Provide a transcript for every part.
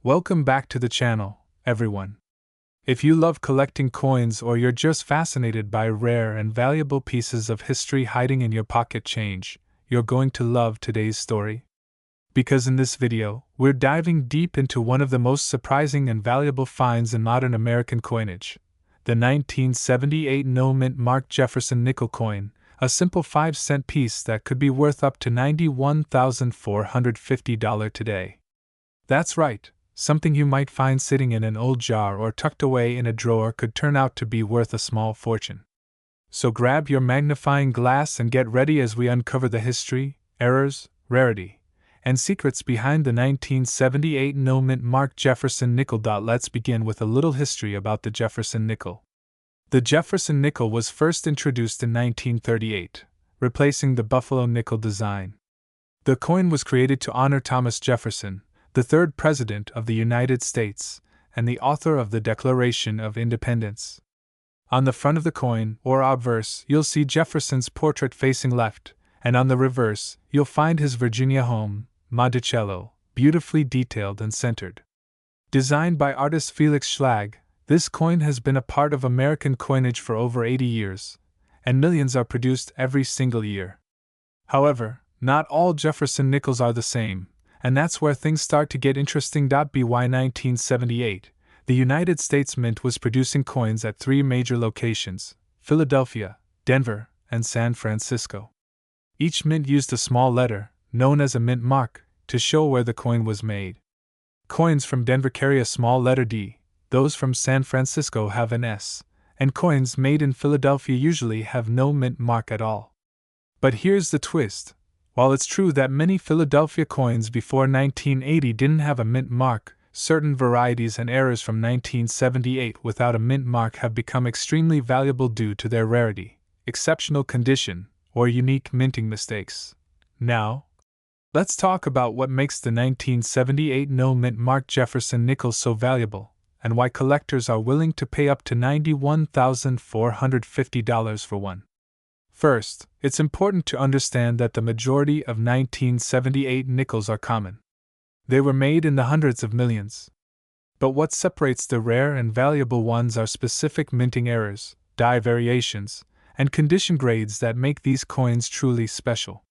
Welcome back to the channel, everyone. If you love collecting coins or you're just fascinated by rare and valuable pieces of history hiding in your pocket change, you're going to love today's story. Because in this video, we're diving deep into one of the most surprising and valuable finds in modern American coinage, the 1978 no-mint marked Jefferson Nickel coin, a simple 5-cent piece that could be worth up to $91,450 today. That's right, something you might find sitting in an old jar or tucked away in a drawer could turn out to be worth a small fortune. So grab your magnifying glass and get ready as we uncover the history, errors, rarity, and secrets behind the 1978 no-mint marked Jefferson Nickel. Let's begin with a little history about the Jefferson Nickel. The Jefferson Nickel was first introduced in 1938, replacing the Buffalo nickel design. The coin was created to honor Thomas Jefferson, the third President of the United States, and the author of the Declaration of Independence. On the front of the coin, or obverse, you'll see Jefferson's portrait facing left, and on the reverse, you'll find his Virginia home, Monticello, beautifully detailed and centered. Designed by artist Felix Schlag, this coin has been a part of American coinage for over 80 years, and millions are produced every single year. However, not all Jefferson nickels are the same, and that's where things start to get interesting. By 1978, the United States Mint was producing coins at 3 major locations: Philadelphia, Denver, and San Francisco. Each mint used a small letter, known as a mint mark, to show where the coin was made. Coins from Denver carry a small letter D, those from San Francisco have an S, and coins made in Philadelphia usually have no mint mark at all. But here's the twist. While it's true that many Philadelphia coins before 1980 didn't have a mint mark, certain varieties and errors from 1978 without a mint mark have become extremely valuable due to their rarity, exceptional condition, or unique minting mistakes. Now, let's talk about what makes the 1978 no-mint marked Jefferson Nickel so valuable, and why collectors are willing to pay up to $91,450 for one. First, it's important to understand that the majority of 1978 nickels are common. They were made in the hundreds of millions. But what separates the rare and valuable ones are specific minting errors, die variations, and condition grades that make these coins truly special.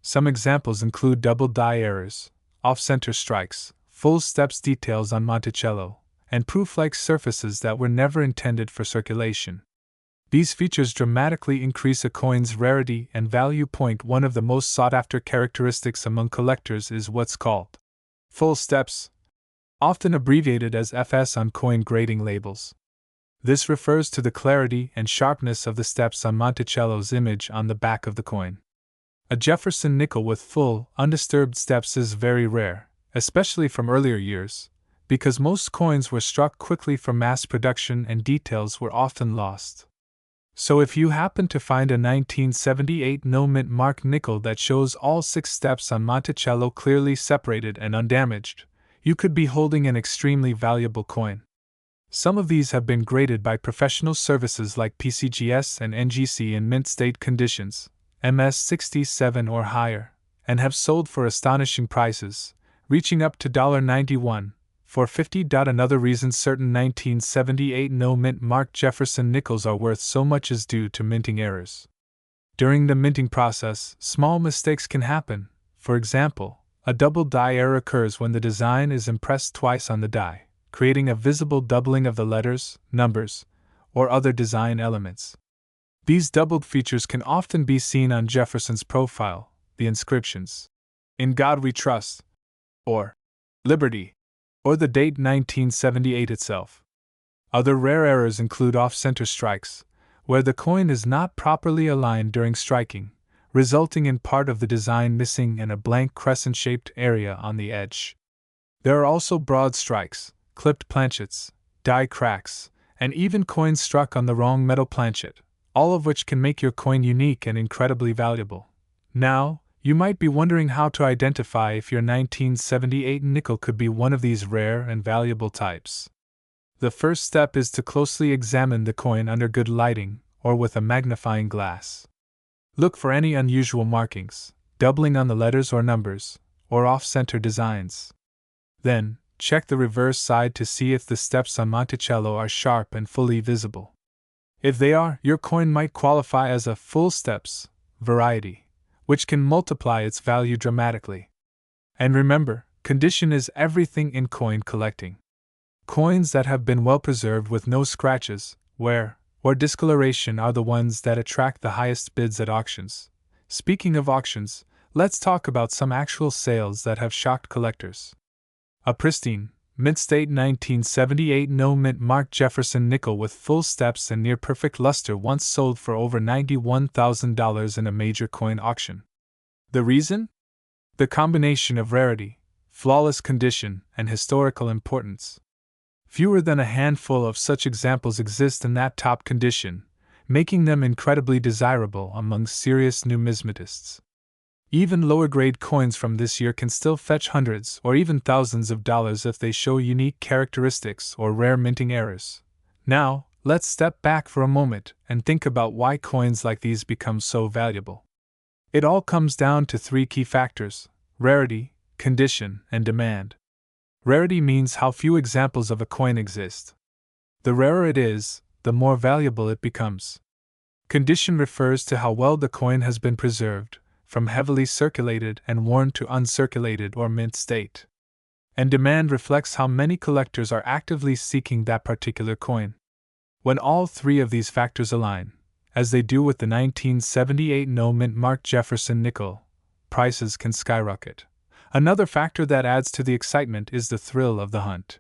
Some examples include double die errors, off-center strikes, full steps details on Monticello, and proof-like surfaces that were never intended for circulation. These features dramatically increase a coin's rarity and value. One of the most sought-after characteristics among collectors is what's called full steps, often abbreviated as FS on coin grading labels. This refers to the clarity and sharpness of the steps on Monticello's image on the back of the coin. A Jefferson nickel with full, undisturbed steps is very rare, especially from earlier years, because most coins were struck quickly for mass production and details were often lost. So if you happen to find a 1978 no-mint marked nickel that shows all 6 steps on Monticello clearly separated and undamaged, you could be holding an extremely valuable coin. Some of these have been graded by professional services like PCGS and NGC in mint state conditions, MS67 or higher, and have sold for astonishing prices, reaching up to $91 for 50. Another reason certain 1978 no-mint marked Jefferson nickels are worth so much is due to minting errors. During the minting process, small mistakes can happen. For example, a double die error occurs when the design is impressed twice on the die, creating a visible doubling of the letters, numbers, or other design elements. These doubled features can often be seen on Jefferson's profile, the inscriptions, "In God We Trust," or "Liberty," or the date 1978 itself. Other rare errors include off-center strikes, where the coin is not properly aligned during striking, resulting in part of the design missing and a blank crescent-shaped area on the edge. There are also broad strikes, clipped planchets, die cracks, and even coins struck on the wrong metal planchet, all of which can make your coin unique and incredibly valuable. Now, you might be wondering how to identify if your 1978 nickel could be one of these rare and valuable types. The first step is to closely examine the coin under good lighting or with a magnifying glass. Look for any unusual markings, doubling on the letters or numbers, or off-center designs. Then, check the reverse side to see if the steps on Monticello are sharp and fully visible. If they are, your coin might qualify as a full steps variety, which can multiply its value dramatically. And remember, condition is everything in coin collecting. Coins that have been well preserved with no scratches, wear, or discoloration are the ones that attract the highest bids at auctions. Speaking of auctions, let's talk about some actual sales that have shocked collectors. A pristine, mint-state 1978 no-mint marked Jefferson Nickel with full steps and near-perfect luster once sold for over $91,000 in a major coin auction. The reason? The combination of rarity, flawless condition, and historical importance. Fewer than a handful of such examples exist in that top condition, making them incredibly desirable among serious numismatists. Even lower-grade coins from this year can still fetch hundreds or even thousands of dollars if they show unique characteristics or rare minting errors. Now, let's step back for a moment and think about why coins like these become so valuable. It all comes down to three key factors: rarity, condition, and demand. Rarity means how few examples of a coin exist. The rarer it is, the more valuable it becomes. Condition refers to how well the coin has been preserved, from heavily circulated and worn to uncirculated or mint state. And demand reflects how many collectors are actively seeking that particular coin. When all three of these factors align, as they do with the 1978 no-mint marked Jefferson Nickel, prices can skyrocket. Another factor that adds to the excitement is the thrill of the hunt.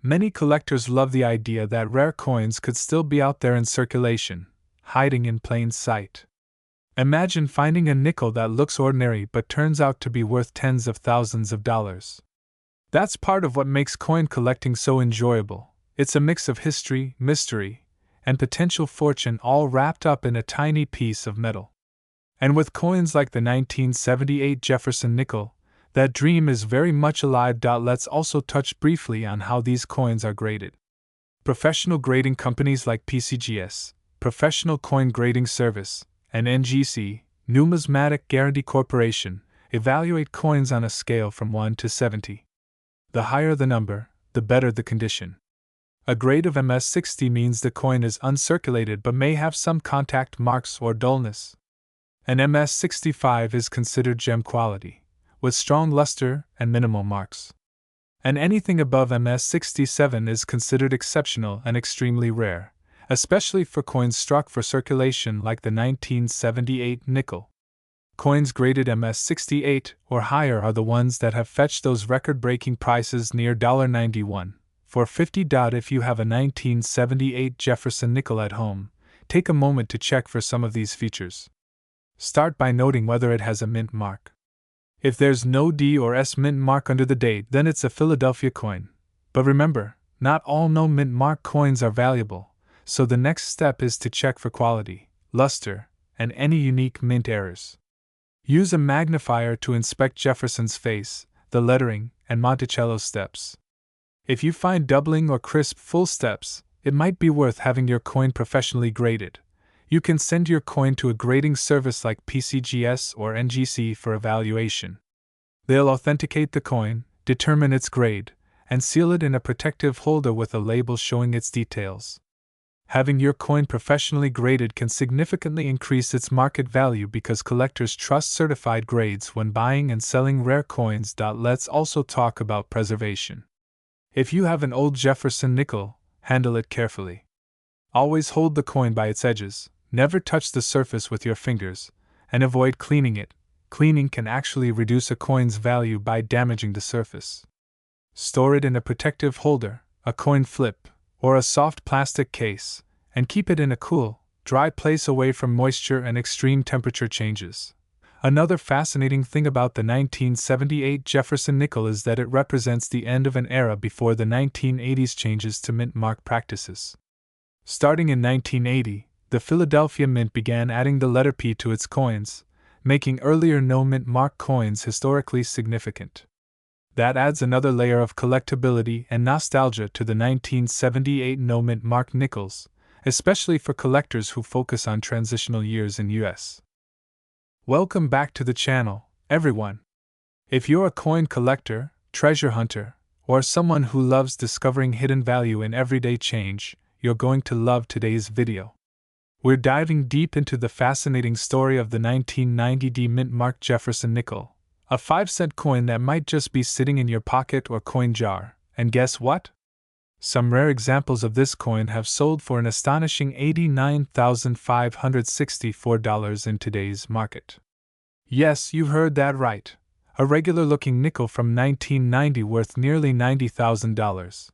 Many collectors love the idea that rare coins could still be out there in circulation, hiding in plain sight. Imagine finding a nickel that looks ordinary but turns out to be worth tens of thousands of dollars. That's part of what makes coin collecting so enjoyable. It's a mix of history, mystery, and potential fortune all wrapped up in a tiny piece of metal. And with coins like the 1978 Jefferson Nickel, that dream is very much alive. Let's also touch briefly on how these coins are graded. Professional grading companies like PCGS, Professional Coin Grading Service, and NGC, Numismatic Guarantee Corporation, evaluate coins on a scale from 1 to 70. The higher the number, the better the condition. A grade of MS60 means the coin is uncirculated but may have some contact marks or dullness. An MS65 is considered gem quality, with strong luster and minimal marks. And anything above MS67 is considered exceptional and extremely rare, especially for coins struck for circulation like the 1978 nickel. Coins graded MS68 or higher are the ones that have fetched those record-breaking prices near $91 for 50. If you have a 1978 Jefferson Nickel at home, take a moment to check for some of these features. Start by noting whether it has a mint mark. If there's no D or S mint mark under the date, then it's a Philadelphia coin. But remember, not all no mint mark coins are valuable. So the next step is to check for quality, luster, and any unique mint errors. Use a magnifier to inspect Jefferson's face, the lettering, and Monticello steps. If you find doubling or crisp full steps, it might be worth having your coin professionally graded. You can send your coin to a grading service like PCGS or NGC for evaluation. They'll authenticate the coin, determine its grade, and seal it in a protective holder with a label showing its details. Having your coin professionally graded can significantly increase its market value because collectors trust certified grades when buying and selling rare coins. Let's also talk about preservation. If you have an old Jefferson Nickel, handle it carefully. Always hold the coin by its edges, never touch the surface with your fingers, and avoid cleaning it. Cleaning can actually reduce a coin's value by damaging the surface. Store it in a protective holder, a coin flip, or a soft plastic case, and keep it in a cool, dry place away from moisture and extreme temperature changes. Another fascinating thing about the 1978 Jefferson Nickel is that it represents the end of an era before the 1980s changes to mint mark practices. Starting in 1980, the Philadelphia Mint began adding the letter P to its coins, making earlier no mint mark coins historically significant. That adds another layer of collectability and nostalgia to the 1978 no-mint mark nickels, especially for collectors who focus on transitional years in US. Welcome back to the channel, everyone. If you're a coin collector, treasure hunter, or someone who loves discovering hidden value in everyday change, you're going to love today's video. We're diving deep into the fascinating story of the 1990 mint-marked Jefferson Nickel, a 5-cent coin that might just be sitting in your pocket or coin jar. And guess what? Some rare examples of this coin have sold for an astonishing $89,564 in today's market. Yes, you heard that right. A regular-looking nickel from 1990 worth nearly $90,000.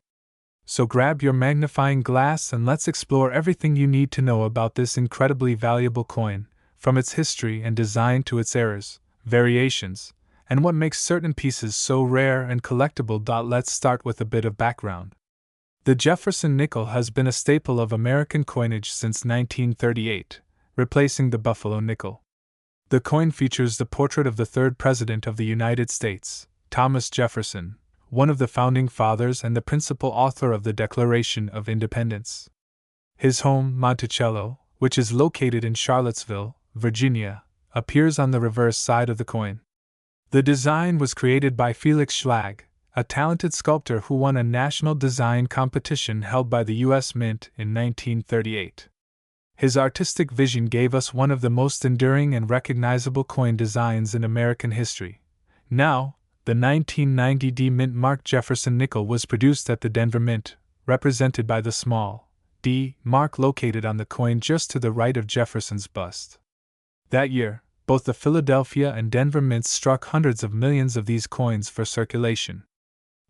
So grab your magnifying glass and let's explore everything you need to know about this incredibly valuable coin, from its history and design to its errors, variations, and what makes certain pieces so rare and collectible. Let's start with a bit of background. The Jefferson Nickel has been a staple of American coinage since 1938, replacing the Buffalo nickel. The coin features the portrait of the third President of the United States, Thomas Jefferson, one of the founding fathers and the principal author of the Declaration of Independence. His home, Monticello, which is located in Charlottesville, Virginia, appears on the reverse side of the coin. The design was created by Felix Schlag, a talented sculptor who won a national design competition held by the U.S. Mint in 1938. His artistic vision gave us one of the most enduring and recognizable coin designs in American history. Now, the 1990 mint-marked Jefferson Nickel was produced at the Denver Mint, represented by the small D mark located on the coin just to the right of Jefferson's bust. That year, both the Philadelphia and Denver Mints struck hundreds of millions of these coins for circulation.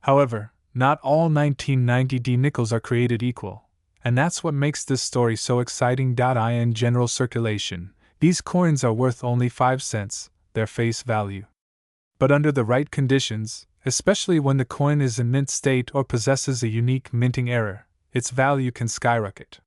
However, not all 1990 nickels are created equal. And that's what makes this story so exciting. In general circulation, these coins are worth only 5 cents, their face value. But under the right conditions, especially when the coin is in mint state or possesses a unique minting error, its value can skyrocket.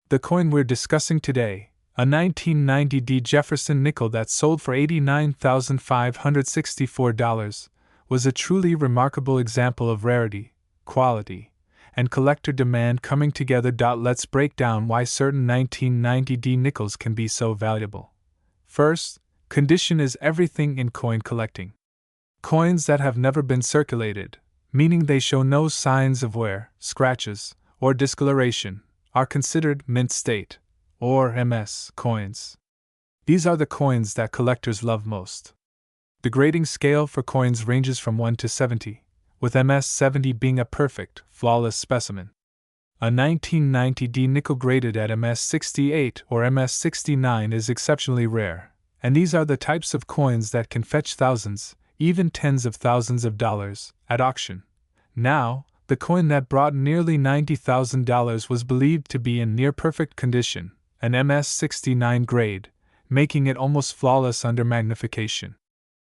The coin we're discussing today, a 1990 Jefferson Nickel that sold for $89,564, was a truly remarkable example of rarity, quality, and collector demand coming together. Let's break down why certain 1990 nickels can be so valuable. First, condition is everything in coin collecting. Coins that have never been circulated, meaning they show no signs of wear, scratches, or discoloration, are considered mint state, or MS, coins. These are the coins that collectors love most. The grading scale for coins ranges from 1 to 70. With MS 70 being a perfect, flawless specimen. A 1990 nickel graded at MS 68 or MS 69 is exceptionally rare, and these are the types of coins that can fetch thousands, even tens of thousands of dollars, at auction. Now, the coin that brought nearly $90,000 was believed to be in near-perfect condition, an MS 69 grade, making it almost flawless under magnification.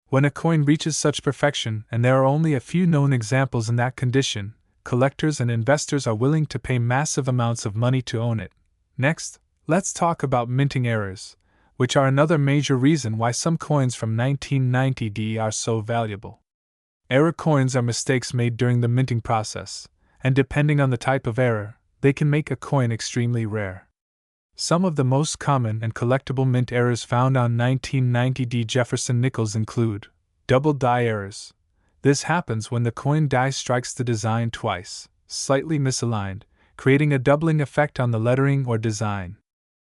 When a coin reaches such perfection, and there are only a few known examples in that condition, collectors and investors are willing to pay massive amounts of money to own it. Next, let's talk about minting errors, which are another major reason why some coins from 1990 are so valuable. Error coins are mistakes made during the minting process, and depending on the type of error, they can make a coin extremely rare. Some of the most common and collectible mint errors found on 1990 Jefferson nickels include double die errors. This happens when the coin die strikes the design twice, slightly misaligned, creating a doubling effect on the lettering or design.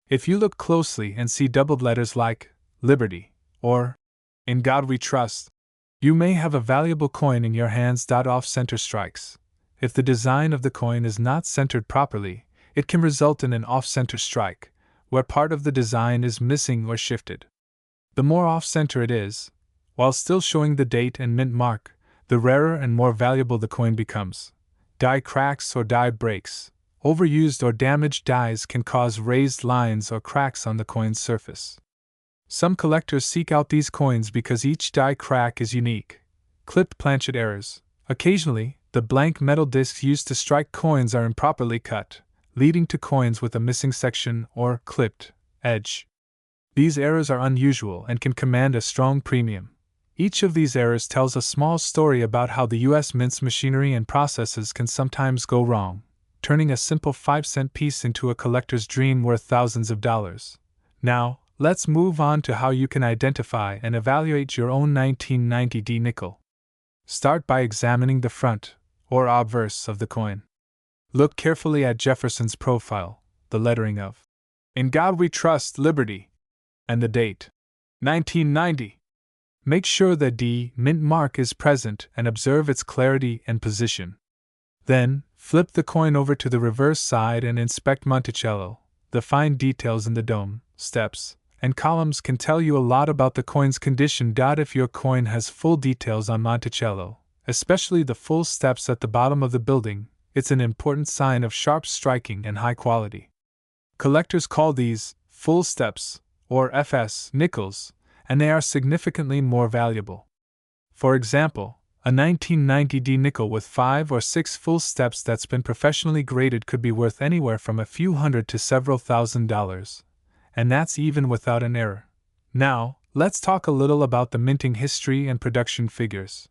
If you look closely and see doubled letters like Liberty or In God We Trust, you may have a valuable coin in your hands. Off-center strikes. If the design of the coin is not centered properly, it can result in an off-center strike, where part of the design is missing or shifted. The more off-center it is, while still showing the date and mint mark, the rarer and more valuable the coin becomes. Die cracks or die breaks. Overused or damaged dies can cause raised lines or cracks on the coin's surface. Some collectors seek out these coins because each die crack is unique. Clipped planchet errors. Occasionally, the blank metal discs used to strike coins are improperly cut, leading to coins with a missing section or clipped edge. These errors are unusual and can command a strong premium. Each of these errors tells a small story about how the U.S. Mint's machinery and processes can sometimes go wrong, turning a simple 5-cent piece into a collector's dream worth thousands of dollars. Now, let's move on to how you can identify and evaluate your own 1990 nickel. Start by examining the front, or obverse of the coin. Look carefully at Jefferson's profile, the lettering of "In God We Trust, Liberty," and the date 1990. Make sure the D mint mark is present and observe its clarity and position. Then, flip the coin over to the reverse side and inspect Monticello. The fine details in the dome, steps, and columns can tell you a lot about the coin's condition. If your coin has full details on Monticello, especially the full steps at the bottom of the building, it's an important sign of sharp striking and high quality. Collectors call these full steps, or FS nickels, and they are significantly more valuable. For example, a 1990 D nickel with 5 or 6 full steps that's been professionally graded could be worth anywhere from a few hundred to several $1,000s, and that's even without an error. Now, let's talk a little about the minting history and production figures.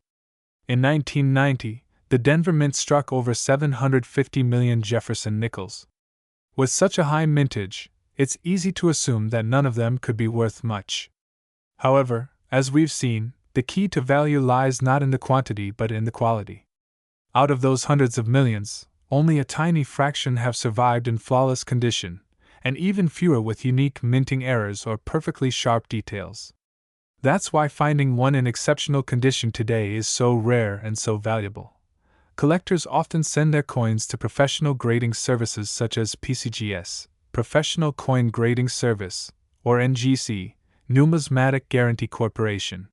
In 1990, the Denver Mint struck over 750 million Jefferson Nickels. With such a high mintage, it's easy to assume that none of them could be worth much. However, as we've seen, the key to value lies not in the quantity but in the quality. Out of those hundreds of millions, only a tiny fraction have survived in flawless condition, and even fewer with unique minting errors or perfectly sharp details. That's why finding one in exceptional condition today is so rare and so valuable. Collectors often send their coins to professional grading services such as PCGS, Professional Coin Grading Service, or NGC, Numismatic Guarantee Corporation.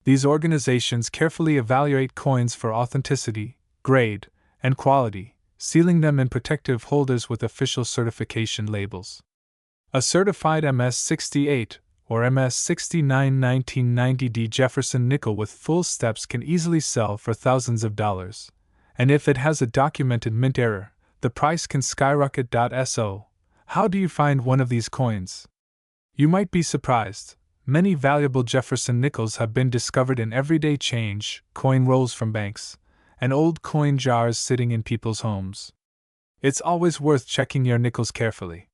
These organizations carefully evaluate coins for authenticity, grade, and quality, sealing them in protective holders with official certification labels. A certified MS-68 or MS-69 1990 D Jefferson nickel with full steps can easily sell for thousands of dollars, and if it has a documented mint error, the price can skyrocket. So, how do you find one of these coins? You might be surprised. Many valuable Jefferson nickels have been discovered in everyday change, coin rolls from banks, and old coin jars sitting in people's homes. It's always worth checking your nickels carefully.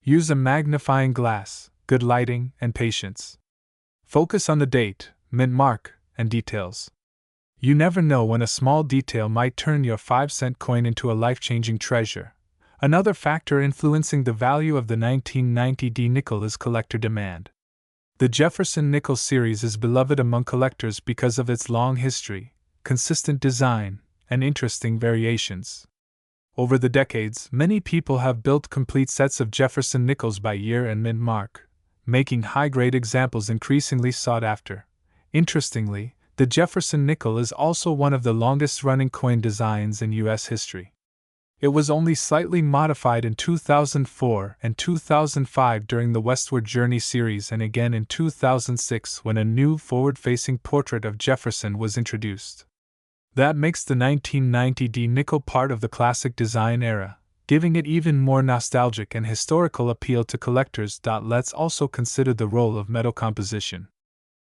Use a magnifying glass, good lighting, and patience. Focus on the date, mint mark, and details. You never know when a small detail might turn your 5-cent coin into a life-changing treasure. Another factor influencing the value of the 1990 D nickel is collector demand. The Jefferson Nickel series is beloved among collectors because of its long history, consistent design, and interesting variations. Over the decades, many people have built complete sets of Jefferson Nickels by year and mint mark, making high-grade examples increasingly sought after. Interestingly, the Jefferson Nickel is also one of the longest-running coin designs in U.S. history. It was only slightly modified in 2004 and 2005 during the Westward Journey series and again in 2006 when a new forward-facing portrait of Jefferson was introduced. That makes the 1990 D nickel part of the classic design era, giving it even more nostalgic and historical appeal to collectors. Let's also consider the role of metal composition.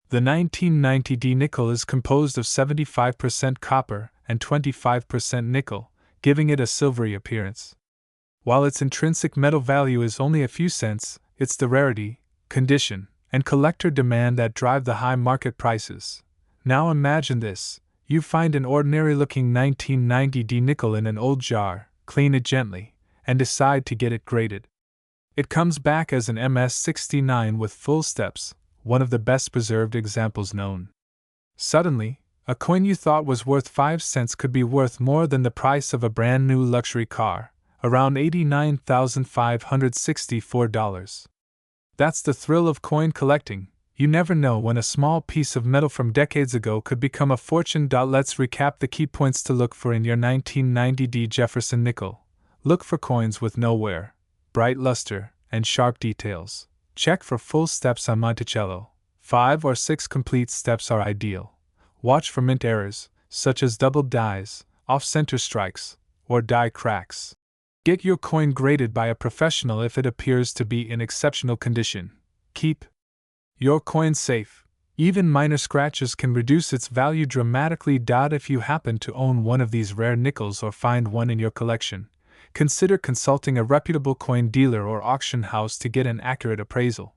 The 1990 D nickel is composed of 75% copper and 25% nickel, giving it a silvery appearance. While its intrinsic metal value is only a few cents, it's the rarity, condition, and collector demand that drive the high market prices. Now imagine this: you find an ordinary-looking 1990 D nickel in an old jar, clean it gently, and decide to get it graded. It comes back as an MS-69 with full steps, one of the best preserved examples known. Suddenly, a coin you thought was worth 5 cents could be worth more than the price of a brand new luxury car, around $89,564. That's the thrill of coin collecting. You never know when a small piece of metal from decades ago could become a fortune. Let's recap the key points to look for in your 1990 D Jefferson nickel. Look for coins with no wear, bright luster, and sharp details. Check for full steps on Monticello. 5 or 6 complete steps are ideal. Watch for mint errors, such as doubled dies, off-center strikes, or die cracks. Get your coin graded by a professional if it appears to be in exceptional condition. Keep your coin safe. Even minor scratches can reduce its value dramatically. If you happen to own one of these rare nickels or find one in your collection, consider consulting a reputable coin dealer or auction house to get an accurate appraisal.